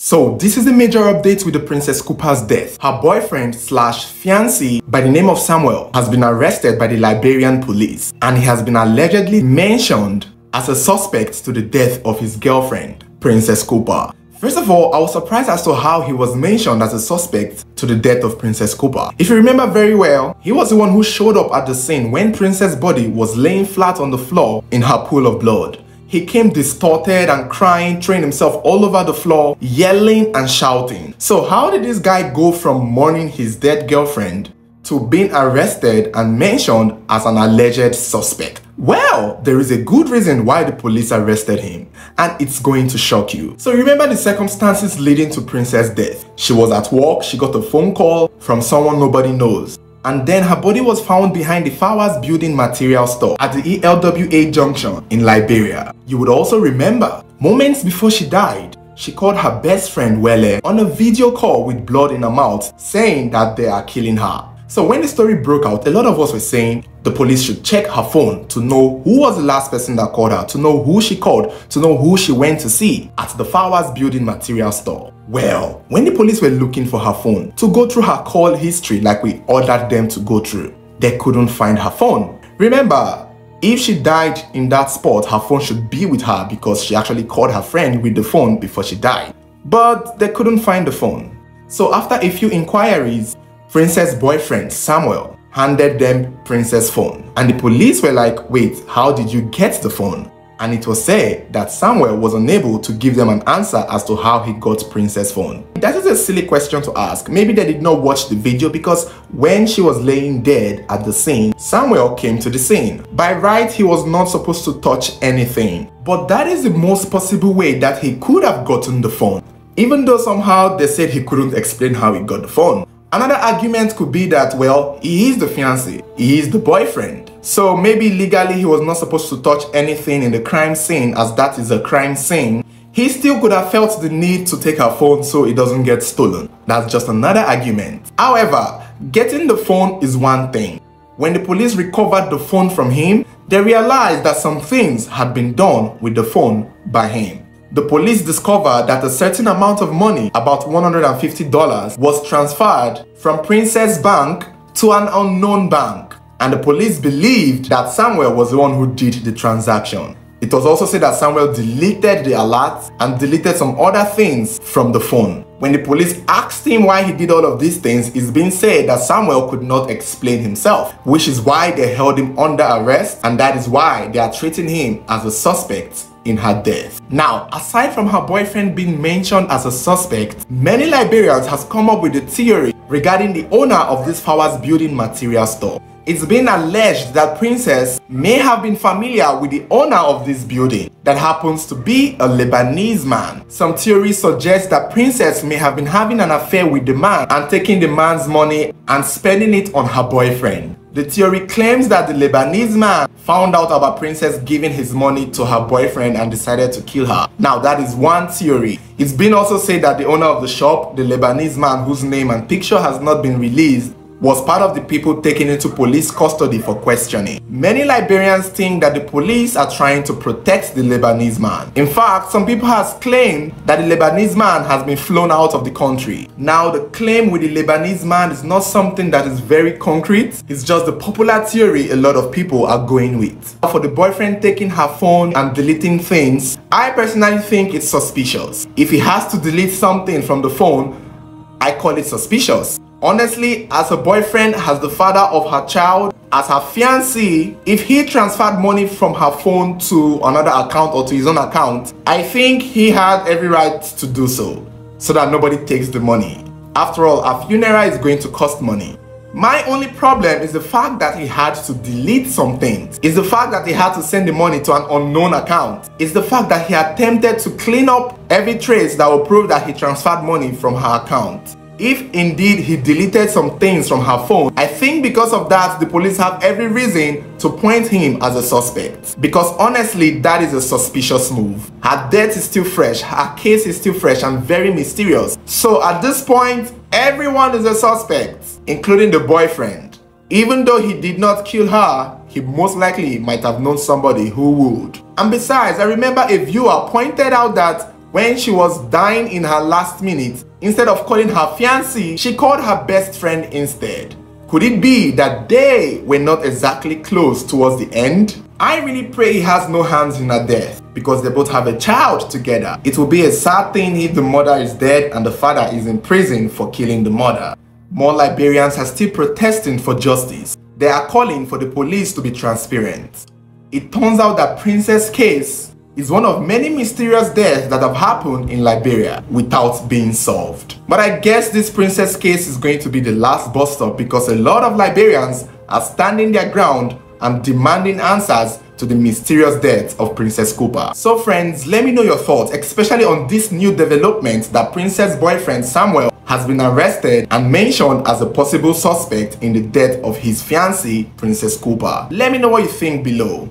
So this is a major update with the Princess Cooper's death. Her boyfriend slash fiancé by the name of Samuel has been arrested by the Liberian police, and he has been allegedly mentioned as a suspect to the death of his girlfriend, Princess Cooper. First of all, I was surprised as to how he was mentioned as a suspect to the death of Princess Cooper. If you remember very well, he was the one who showed up at the scene when Princess' body was laying flat on the floor in her pool of blood. He came distorted and crying, throwing himself all over the floor, yelling and shouting. So how did this guy go from mourning his dead girlfriend to being arrested and mentioned as an alleged suspect? Well, there is a good reason why the police arrested him, and it's going to shock you. So remember the circumstances leading to Princess' death. She was at work, she got a phone call from someone nobody knows. And then her body was found behind the Flowers Building Material Store at the ELWA Junction in Liberia. You would also remember, moments before she died, she called her best friend Wele on a video call with blood in her mouth, saying that they are killing her. So when the story broke out, a lot of us were saying the police should check her phone to know who was the last person that called her, to know who she called, to know who she went to see at the Flowers Building Material Store. Well, when the police were looking for her phone to go through her call history like we ordered them to go through, they couldn't find her phone. Remember, if she died in that spot, her phone should be with her because she actually called her friend with the phone before she died. But they couldn't find the phone. So after a few inquiries, Princess' boyfriend, Samuel, handed them Princess' phone. And the police were like, wait, how did you get the phone? And it was said that Samuel was unable to give them an answer as to how he got Princess' phone. That is a silly question to ask. Maybe they did not watch the video because when she was laying dead at the scene, Samuel came to the scene. By right, he was not supposed to touch anything. But that is the most possible way that he could have gotten the phone. Even though somehow they said he couldn't explain how he got the phone. Another argument could be that, well, he is the fiancé, he is the boyfriend. So maybe legally he was not supposed to touch anything in the crime scene, as that is a crime scene. He still could have felt the need to take her phone so it doesn't get stolen. That's just another argument. However, getting the phone is one thing. When the police recovered the phone from him, they realized that some things had been done with the phone by him. The police discovered that a certain amount of money, about $150, was transferred from Princess Bank to an unknown bank. And the police believed that Samuel was the one who did the transaction. It was also said that Samuel deleted the alert and deleted some other things from the phone. When the police asked him why he did all of these things, it's been said that Samuel could not explain himself, which is why they held him under arrest, and that is why they are treating him as a suspect in her death. Now, aside from her boyfriend being mentioned as a suspect, many Liberians has come up with a theory regarding the owner of this Flowers Building Material Store. It's been alleged that Princess may have been familiar with the owner of this building that happens to be a Lebanese man. Some theories suggest that Princess may have been having an affair with the man and taking the man's money and spending it on her boyfriend. The theory claims that the Lebanese man found out about Princess giving his money to her boyfriend and decided to kill her. Now, that is one theory. It's been also said that the owner of the shop, the Lebanese man whose name and picture has not been released, was part of the people taken into police custody for questioning. Many Liberians think that the police are trying to protect the Lebanese man. In fact, some people have claimed that the Lebanese man has been flown out of the country. Now, the claim with the Lebanese man is not something that is very concrete. It's just the popular theory a lot of people are going with. For the boyfriend taking her phone and deleting things, I personally think it's suspicious. If he has to delete something from the phone, I call it suspicious. Honestly, as a boyfriend, as the father of her child, as her fiancé, if he transferred money from her phone to another account or to his own account, I think he had every right to do so that nobody takes the money. After all, a funeral is going to cost money. My only problem is the fact that he had to delete some things. It's the fact that he had to send the money to an unknown account. It's the fact that he attempted to clean up every trace that will prove that he transferred money from her account. If indeed he deleted some things from her phone, I think because of that, the police have every reason to point him as a suspect. Because honestly, that is a suspicious move. Her death is still fresh, her case is still fresh and very mysterious. So at this point, everyone is a suspect, including the boyfriend. Even though he did not kill her, he most likely might have known somebody who would. And besides, I remember a viewer pointed out that When she was dying in her last minute, instead of calling her fiancé, she called her best friend instead. Could it be that they were not exactly close towards the end? I really pray he has no hands in her death, because they both have a child together. It will be a sad thing if the mother is dead and the father is in prison for killing the mother. More Liberians are still protesting for justice. They are calling for the police to be transparent. It turns out that Princess case is one of many mysterious deaths that have happened in Liberia without being solved. But I guess this Princess case is going to be the last bus stop, because a lot of Liberians are standing their ground and demanding answers to the mysterious death of Princess Cooper. So friends, let me know your thoughts, especially on this new development that Princess boyfriend Samuel has been arrested and mentioned as a possible suspect in the death of his fiancée, Princess Cooper. Let me know what you think below.